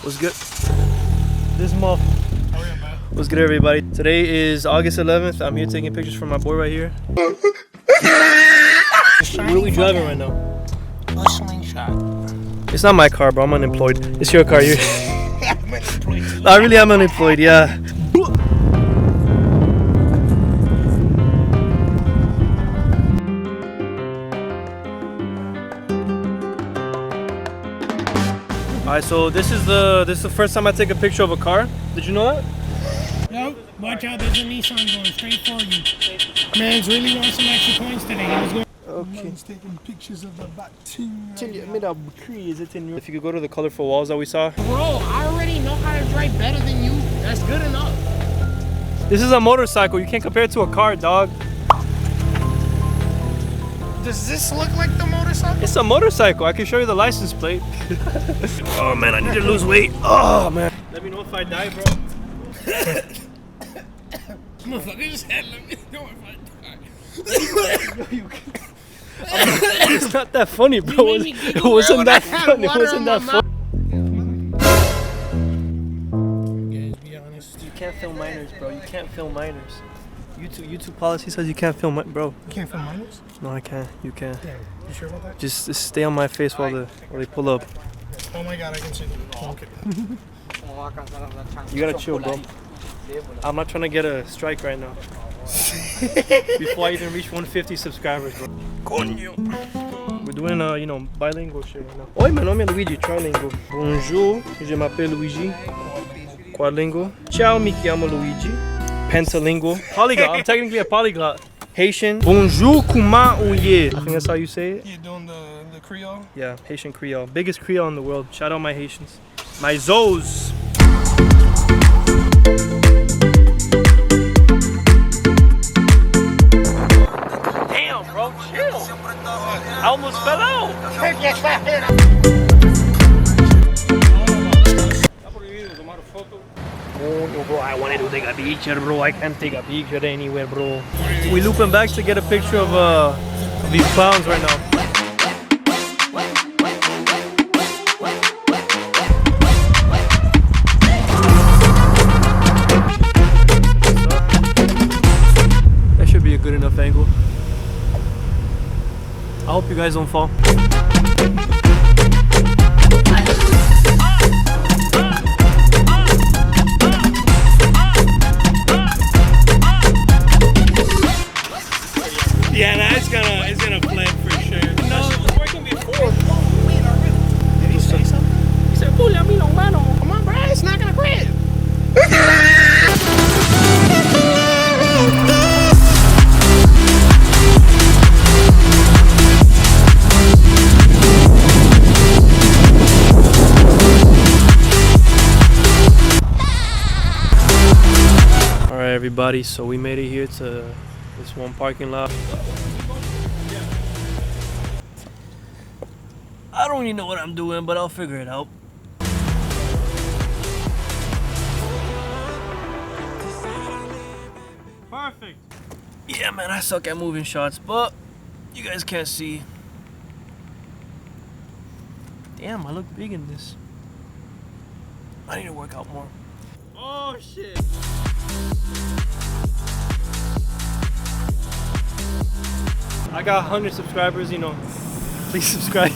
What's good? This month. What's good, everybody? Today is August 11th. I'm here taking pictures for my boy right here. Where are we driving right now? A Slingshot. It's not my car, bro. I'm unemployed. It's your car. You're I'm unemployed too. I really am unemployed, yeah. Alright, so this is the first time I take a picture of a car. Did you know that? Nope. Watch out, there's a Nissan going straight for you. Man's really wants some extra points today. He was going. Okay. He's taking pictures of the back team. If you could go to the colorful walls that we saw. Bro, I already know how to drive better than you. That's good enough. This is a motorcycle. You can't compare it to a car, dog. Does this look like the motorcycle? It's a motorcycle. I can show you the license plate. Oh man, I need to lose weight. Oh man. Let me know if I die, bro. Motherfucker just said, let me know if I die. It's not that funny, bro. It wasn't that funny. It wasn't that funny. Guys, be honest. You can't film minors, bro. You can't film minors. YouTube policy says you can't film, bro. You can't film minors? No, I can't. You can't. Yeah. You sure about that? Just stay on my face while they pull up. Oh my god, I can see them. Oh, okay. You gotta chill, bro. I'm not trying to get a strike right now. Before I even reach 150 subscribers, bro. Coño. We're doing bilingual shit right now. Oi, meu nome é Luigi, trilingual. Bonjour, je m'appelle Luigi. Quadlingual. Ciao, mi chiamo Luigi. Pentalingual. Polyglot. I'm technically a polyglot. Haitian. Bonjour, comment on ye? I think that's how you say it. You doing the Creole? Yeah, Haitian Creole. Biggest Creole in the world. Shout out my Haitians. My Zoes. Damn, bro, chill. I almost fell out. Oh, bro, I wanted to take a picture, bro. I can't take a picture anywhere, bro. We looping back to get a picture of these clowns right now. That should be a good enough angle. I hope you guys don't fall. Yeah, nah, it's gonna flip for sure. No, it was working before. Did he say something? He said, "Pule a mí no, mano." Come on, bro. It's not gonna quit. All right, everybody. So we made it here to this one parking lot. I don't even know what I'm doing, but I'll figure it out. Perfect. Yeah, man, I suck at moving shots, but you guys can't see. Damn, I look big in this. I need to work out more. Oh, shit. I got 100 subscribers, please subscribe.